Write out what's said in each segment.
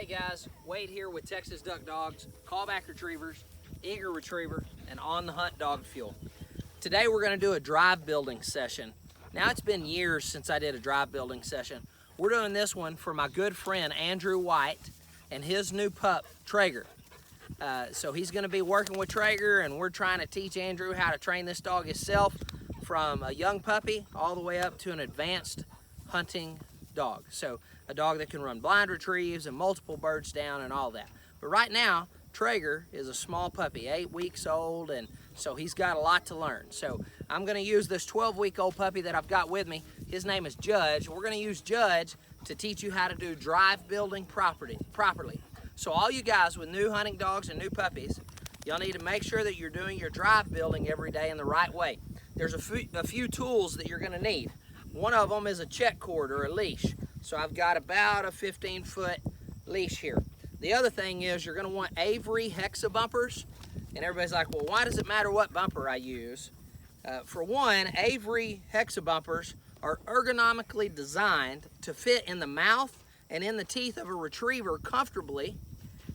Hey guys, Wade here with Texas Duck Dogs, Callback Retrievers, Eager Retriever, and On the Hunt Dog Fuel. Today we're going to do a drive building session. Now it's been years since I did a drive building session. We're doing this one for my good friend Andrew White and his new pup, Traeger. So he's going to be working with Traeger, and we're trying to teach Andrew how to train this dog himself from a young puppy all the way up to an advanced hunting dog. So a dog that can run blind retrieves and multiple birds down and all that. But right now, Traeger is a small puppy, 8 weeks old, and so he's got a lot to learn. So I'm going to use this 12-week-old puppy that I've got with me. His name is Judge. We're going to use Judge to teach you how to do drive building properly. So all you guys with new hunting dogs and new puppies, y'all need to make sure that you're doing your drive building every day in the right way. There's a few tools that you're going to need. One of them is a check cord or a leash. So I've got about a 15-foot leash here. The other thing is you're going to want Avery Hexa bumpers. And everybody's like, well, why does it matter what bumper I use? For one, Avery Hexa bumpers are ergonomically designed to fit in the mouth and in the teeth of a retriever comfortably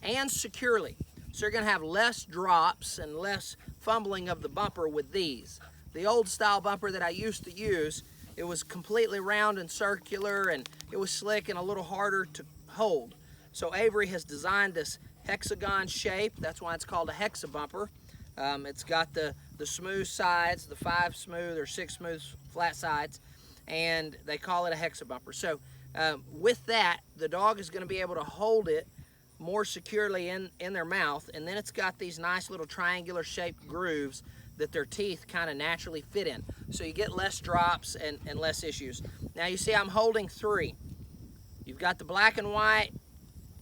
and securely. So you're going to have less drops and less fumbling of the bumper with these. The old style bumper that I used to use, it was completely round and circular, and it was slick and a little harder to hold. So Avery has designed this hexagon shape. That's why it's called a Hexa bumper. It's got the smooth sides, the 5 smooth or 6 smooth flat sides, and they call it a Hexa bumper. So with that, the dog is going to be able to hold it more securely in their mouth, and then it's got these nice little triangular shaped grooves that their teeth kind of naturally fit in. So you get less drops and less issues. Now you see I'm holding 3. You've got the black and white,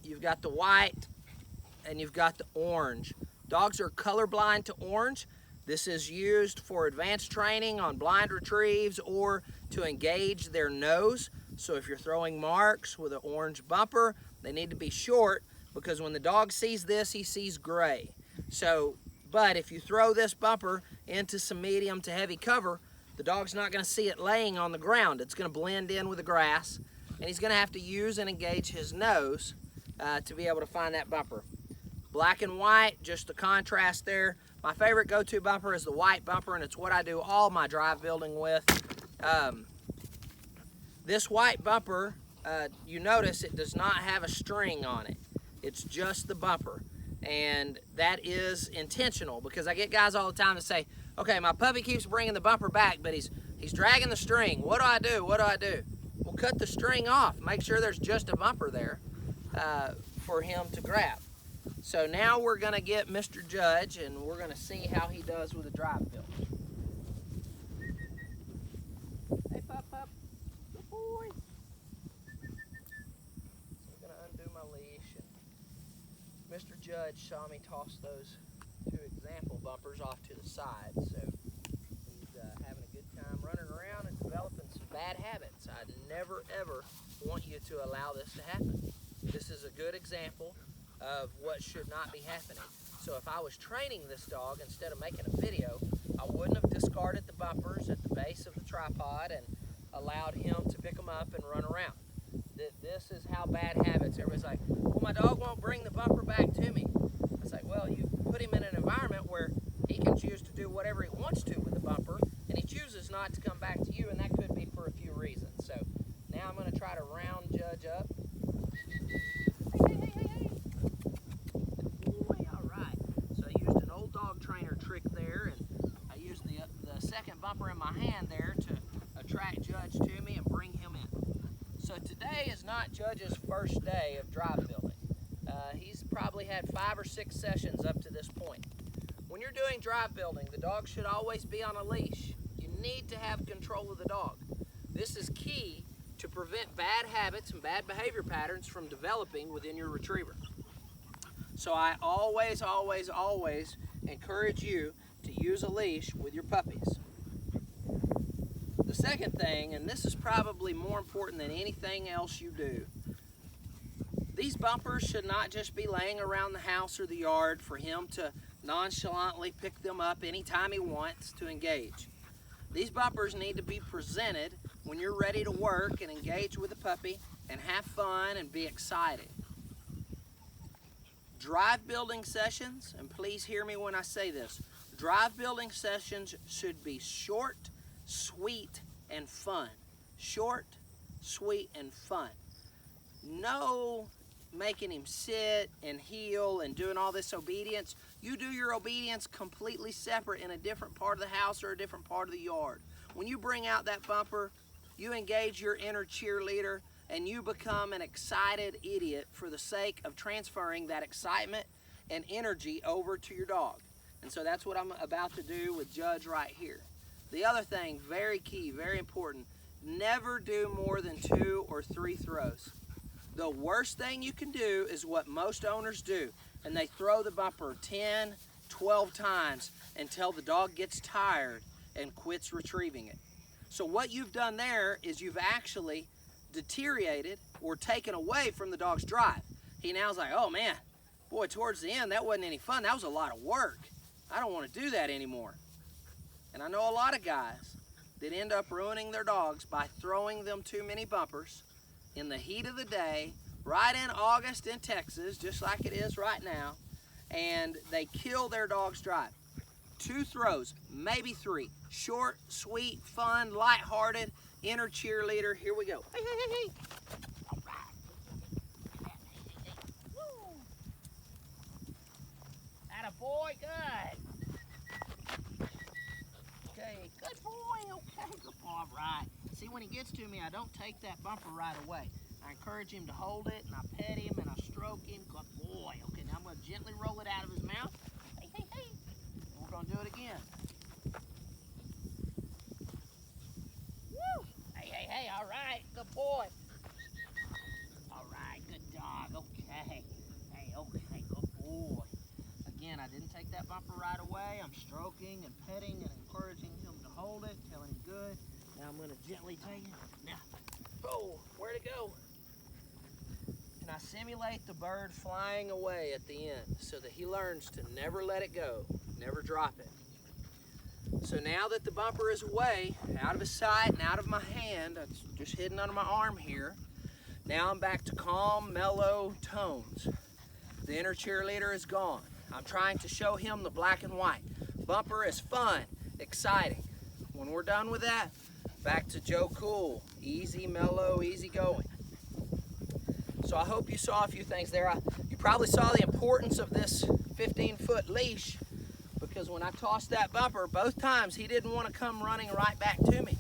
you've got the white, and you've got the orange. Dogs are colorblind to orange. This is used for advanced training on blind retrieves or to engage their nose. So if you're throwing marks with an orange bumper, they need to be short, because when the dog sees this, he sees gray. But if you throw this bumper into some medium to heavy cover, the dog's not going to see it laying on the ground. It's going to blend in with the grass, and he's going to have to use and engage his nose to be able to find that bumper. Black and white, just the contrast there. My favorite go-to bumper is the white bumper, and it's what I do all my drive building with. This white bumper, you notice it does not have a string on it. It's just the bumper. And that is intentional, because I get guys all the time that say, okay, my puppy keeps bringing the bumper back, but he's dragging the string. What do I do? What do I do? Well, cut the string off. Make sure there's just a bumper there for him to grab. So now we're going to get Mr. Judge, and we're going to see how he does with a drive build. Hey, pup. Good boy. So I'm going to undo my leash. Mr. Judge saw me toss those 2 example bumpers off to the side, so he's having a good time running around and developing some bad habits. I never ever want you to allow this to happen. This is a good example of what should not be happening. So if I was training this dog, instead of making a video, I wouldn't have discarded the bumpers at the base of the tripod and allowed him to pick them up and run around. This is how bad habits. Everybody's like, well, my dog won't bring the bumper back to me. I was like, well, you put him in an environment where he can choose to do whatever he wants to with the bumper, and he chooses not to come back to you, and that could be for a few reasons. So now I'm going to try to round Judge up. Hey. Boy, all right. So I used an old dog trainer trick there, and I used the second bumper in my hand there to attract Judge to me and bring him in. So today is not Judge's first day of drive building. He's probably had 5 or 6 sessions up to this point. When you're doing drive building, the dog should always be on a leash. You need to have control of the dog. This is key to prevent bad habits and bad behavior patterns from developing within your retriever. So I always encourage you to use a leash with your puppies. The second thing, and this is probably more important than anything else you do, these bumpers should not just be laying around the house or the yard for him to nonchalantly pick them up anytime he wants to engage. These bumpers need to be presented when you're ready to work and engage with the puppy and have fun and be excited. Drive building sessions, and please hear me when I say this, drive building sessions should be short, sweet, and fun. Short, sweet, and fun. No making him sit and heel and doing all this obedience. You do your obedience completely separate in a different part of the house or a different part of the yard. When you bring out that bumper, you engage your inner cheerleader and you become an excited idiot for the sake of transferring that excitement and energy over to your dog. And so that's what I'm about to do with Judge right here. The other thing, very key, very important, never do more than 2 or 3 throws. The worst thing you can do is what most owners do, and they throw the bumper 10, 12 times until the dog gets tired and quits retrieving it. So what you've done there is you've actually deteriorated or taken away from the dog's drive. He now's like, oh man, boy, towards the end, that wasn't any fun. That was a lot of work. I don't want to do that anymore. And I know a lot of guys that end up ruining their dogs by throwing them too many bumpers in the heat of the day, right in August in Texas, just like it is right now, and they kill their dog's drive. 2 throws, maybe 3. Short, sweet, fun, lighthearted, inner cheerleader. Here we go. Hey, hey, hey, hey. All right. Woo. Attaboy, good. Okay, good boy. Okay, good boy. All right. See, when he gets to me, I don't take that bumper right away. I encourage him to hold it, and I pet him, and I stroke him. Good boy. Okay, now I'm going to gently roll it out of his mouth. Hey, hey, hey. And we're going to do it again. Woo! Hey, hey, hey. All right. Good boy. All right. Good dog. Okay. Hey, okay. Good boy. Again, I didn't take that bumper right away. I'm stroking and petting and encouraging him to hold it, telling him good. Now I'm going to gently take it. Now, oh, where'd it go? And I simulate the bird flying away at the end so that he learns to never let it go, never drop it. So now that the bumper is away, out of his sight and out of my hand, it's just hidden under my arm here, now I'm back to calm, mellow tones. The inner cheerleader is gone. I'm trying to show him the black and white. Bumper is fun, exciting. When we're done with that, back to Joe Cool, easy, mellow, easy going. So I hope you saw a few things there. You probably saw the importance of this 15-foot leash, because when I tossed that bumper, both times he didn't want to come running right back to me.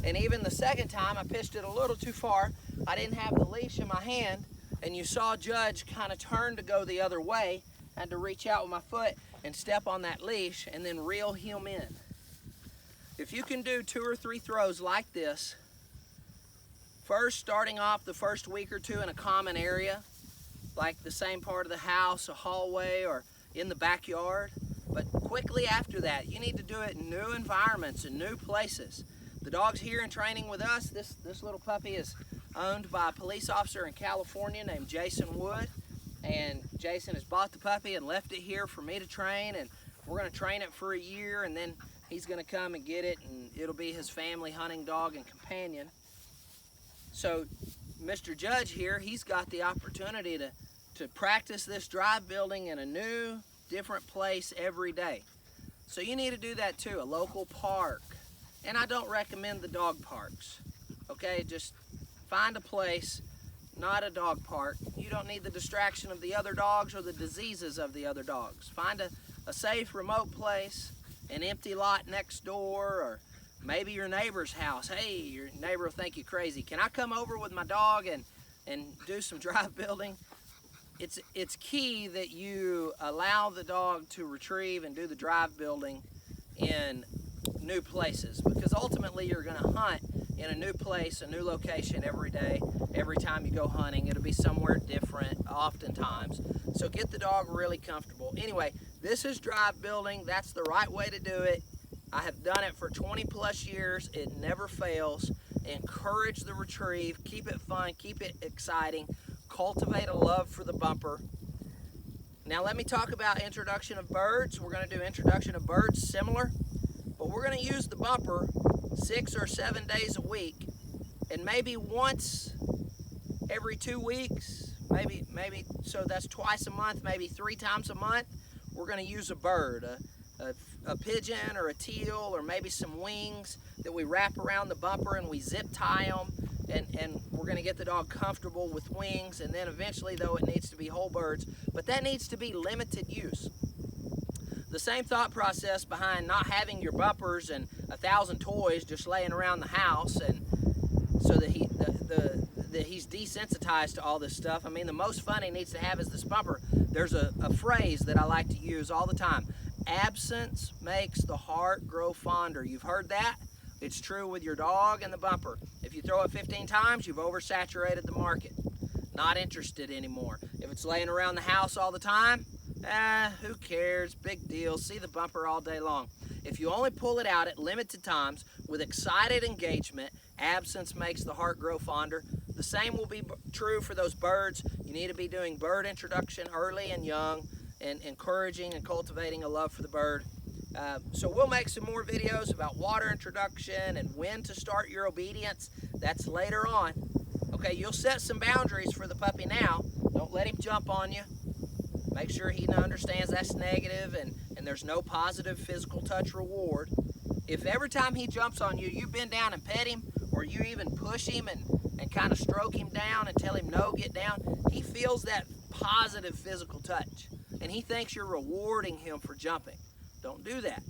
And even the second time, I pitched it a little too far. I didn't have the leash in my hand, and you saw Judge kind of turn to go the other way. I had to reach out with my foot and step on that leash and then reel him in. If you can do 2 or 3 throws like this, first starting off the first week or 2 in a common area, like the same part of the house, a hallway, or in the backyard, but quickly after that, you need to do it in new environments and new places. The dog's here in training with us. This little puppy is owned by a police officer in California named Jason Wood, and Jason has bought the puppy and left it here for me to train, and we're going to train it for a year, and then he's going to come and get it, and it'll be his family hunting dog and companion. So Mr. Judge here, he's got the opportunity to practice this drive building in a new, different place every day. So you need to do that too, a local park. And I don't recommend the dog parks, okay? Just find a place, not a dog park. You don't need the distraction of the other dogs or the diseases of the other dogs. Find a safe, remote place, an empty lot next door, or maybe your neighbor's house. Hey, your neighbor will think you crazy. Can I come over with my dog and do some drive building? It's key that you allow the dog to retrieve and do the drive building in new places, because ultimately you're going to hunt in a new place, a new location every day. Every time you go hunting, it'll be somewhere different oftentimes. So get the dog really comfortable. Anyway, this is drive building. That's the right way to do it. I have done it for 20 plus years. It never fails. Encourage the retrieve. Keep it fun. Keep it exciting. Cultivate a love for the bumper. Now let me talk about introduction of birds. We're going to do introduction of birds similar, but we're going to use the bumper 6 or 7 days a week, and maybe once every 2 weeks, maybe, so that's twice a month, maybe 3 times a month, we're gonna use a bird, a pigeon or a teal, or maybe some wings that we wrap around the bumper and we zip tie them, and we're gonna get the dog comfortable with wings, and then eventually though it needs to be whole birds, but that needs to be limited use. The same thought process behind not having your bumpers and 1,000 toys just laying around the house, and so that he's desensitized to all this stuff. I mean, the most fun he needs to have is this bumper. There's a phrase that I like to use all the time. Absence makes the heart grow fonder. You've heard that? It's true with your dog and the bumper. If you throw it 15 times, you've oversaturated the market. Not interested anymore. If it's laying around the house all the time, who cares? Big deal. See the bumper all day long. If you only pull it out at limited times with excited engagement, absence makes the heart grow fonder. The same will be true for those birds. You need to be doing bird introduction early and young, and encouraging and cultivating a love for the bird. So we'll make some more videos about water introduction and when to start your obedience. That's later on. Okay, you'll set some boundaries for the puppy now. Don't let him jump on you. Make sure he understands that's negative, and there's no positive physical touch reward. If every time he jumps on you, you bend down and pet him, or you even push him and kind of stroke him down and tell him, no, get down, he feels that positive physical touch, and he thinks you're rewarding him for jumping. Don't do that.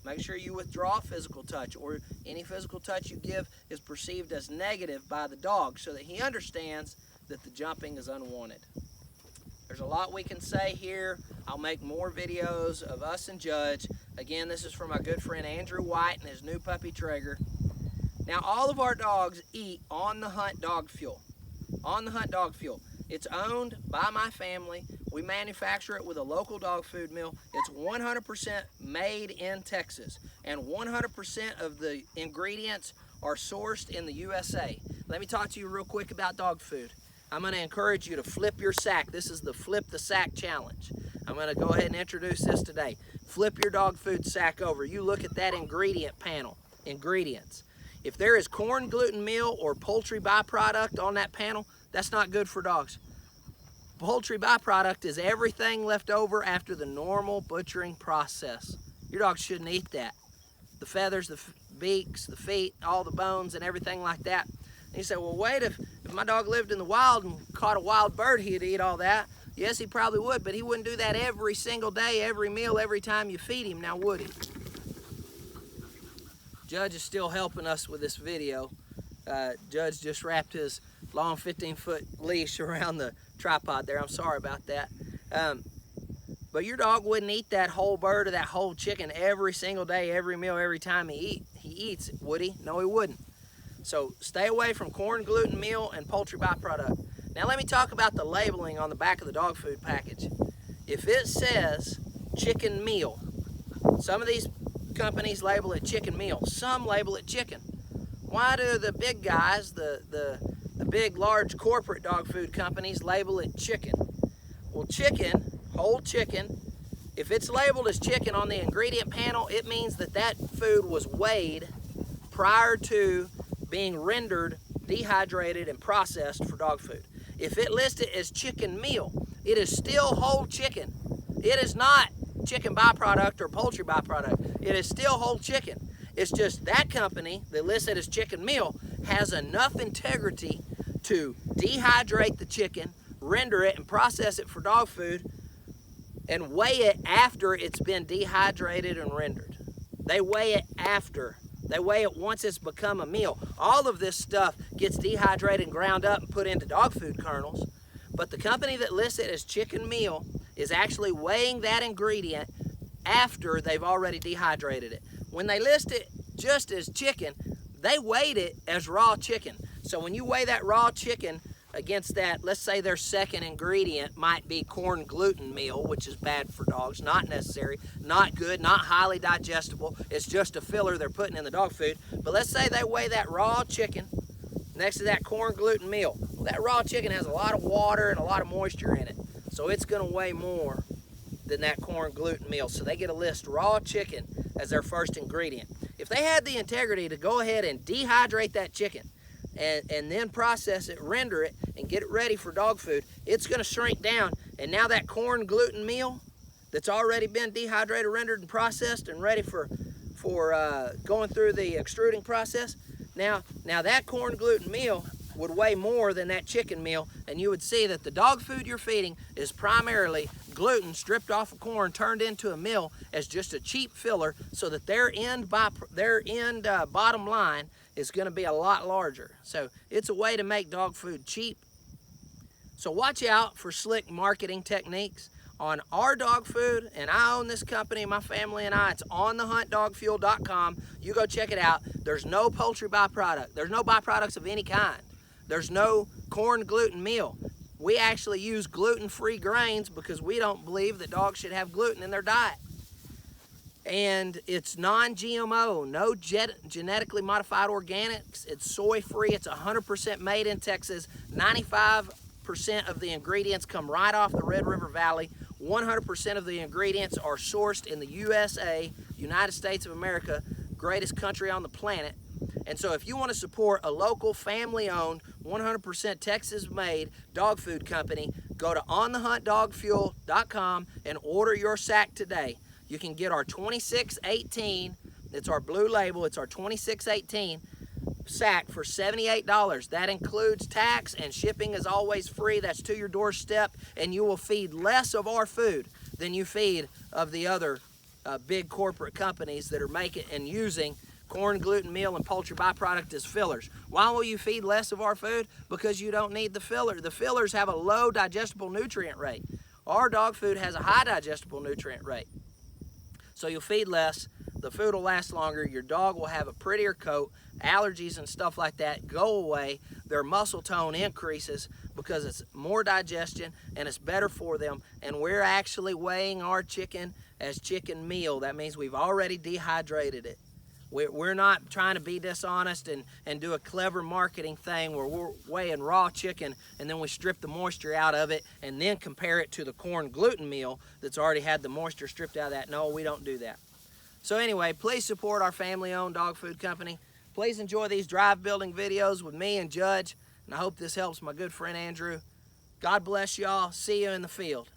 Make sure you withdraw physical touch, or any physical touch you give is perceived as negative by the dog, so that he understands that the jumping is unwanted. There's a lot we can say here. I'll make more videos of us and Judge. Again, this is from my good friend Andrew White and his new puppy Traeger. Now, all of our dogs eat On the Hunt dog fuel. On the Hunt dog fuel. It's owned by my family. We manufacture it with a local dog food mill. It's 100% made in Texas, and 100% of the ingredients are sourced in the USA. Let me talk to you real quick about dog food. I'm going to encourage you to flip your sack. This is the Flip the Sack Challenge. I'm going to go ahead and introduce this today. Flip your dog food sack over. You look at that ingredient panel. Ingredients. If there is corn, gluten, meal, or poultry byproduct on that panel, that's not good for dogs. Poultry byproduct is everything left over after the normal butchering process. Your dog shouldn't eat that. The feathers, the beaks, the feet, all the bones and everything like that. And you say, well, wait, if my dog lived in the wild and caught a wild bird, he'd eat all that. Yes, he probably would, but he wouldn't do that every single day, every meal, every time you feed him, now would he? Judge is still helping us with this video. Judge just wrapped his long 15-foot leash around the tripod there. I'm sorry about that. But your dog wouldn't eat that whole bird or that whole chicken every single day, every meal, every time he eats it, would he? No, he wouldn't. So stay away from corn, gluten, meal, and poultry byproduct. Now let me talk about the labeling on the back of the dog food package. If it says chicken meal, some of these companies label it chicken meal, some label it chicken. Why do the big guys, the big large corporate dog food companies, label it chicken? Well, chicken, whole chicken, if it's labeled as chicken on the ingredient panel, it means that that food was weighed prior to being rendered, dehydrated, and processed for dog food. If it lists it as chicken meal, it is still whole chicken. It is not chicken byproduct or poultry byproduct. It is still whole chicken. It's just that company that lists it as chicken meal has enough integrity to dehydrate the chicken, render it, and process it for dog food, and weigh it after it's been dehydrated and rendered. They weigh it after. They weigh it once it's become a meal. All of this stuff gets dehydrated and ground up and put into dog food kernels. But the company that lists it as chicken meal is actually weighing that ingredient after they've already dehydrated it. When they list it just as chicken, they weighed it as raw chicken. So when you weigh that raw chicken against that, let's say their second ingredient might be corn gluten meal, which is bad for dogs, not necessary, not good, not highly digestible. It's just a filler they're putting in the dog food. But let's say they weigh that raw chicken next to that corn gluten meal. Well, that raw chicken has a lot of water and a lot of moisture in it, so it's going to weigh more than that corn gluten meal. So they get to list raw chicken as their first ingredient. If they had the integrity to go ahead and dehydrate that chicken and then process it, render it, and get it ready for dog food, it's going to shrink down. And now that corn gluten meal that's already been dehydrated, rendered, and processed and ready for going through the extruding process, now that corn gluten meal would weigh more than that chicken meal, and you would see that the dog food you're feeding is primarily gluten stripped off of corn, turned into a meal as just a cheap filler, so that their end bottom line is going to be a lot larger. So it's a way to make dog food cheap. So watch out for slick marketing techniques on our dog food, and I own this company, my family and I. It's onthehuntdogfuel.com. You go check it out. There's no poultry byproduct. There's no byproducts of any kind. There's no corn gluten meal. We actually use gluten-free grains because we don't believe that dogs should have gluten in their diet. And it's non-GMO, no genetically modified organics. It's soy-free. It's 100% made in Texas. 95% of the ingredients come right off the Red River Valley. 100% of the ingredients are sourced in the USA, United States of America, greatest country on the planet. And so if you want to support a local family-owned, 100% Texas-made dog food company, go to onthehuntdogfuel.com and order your sack today. You can get our 2618, it's our blue label, it's our 2618 sack for $78. That includes tax, and shipping is always free. That's to your doorstep, and you will feed less of our food than you feed of the other big corporate companies that are making and using corn gluten meal and poultry byproduct as fillers. Why will you feed less of our food? Because you don't need the filler. The fillers have a low digestible nutrient rate. Our dog food has a high digestible nutrient rate. So you'll feed less, the food will last longer, your dog will have a prettier coat, allergies and stuff like that go away, their muscle tone increases because it's more digestion and it's better for them. And we're actually weighing our chicken as chicken meal. That means we've already dehydrated it. We're not trying to be dishonest and do a clever marketing thing where we're weighing raw chicken and then we strip the moisture out of it and then compare it to the corn gluten meal that's already had the moisture stripped out of that. No, we don't do that. So anyway, please support our family-owned dog food company. Please enjoy these drive building videos with me and Judge, and I hope this helps my good friend Andrew. God bless y'all. See you in the field.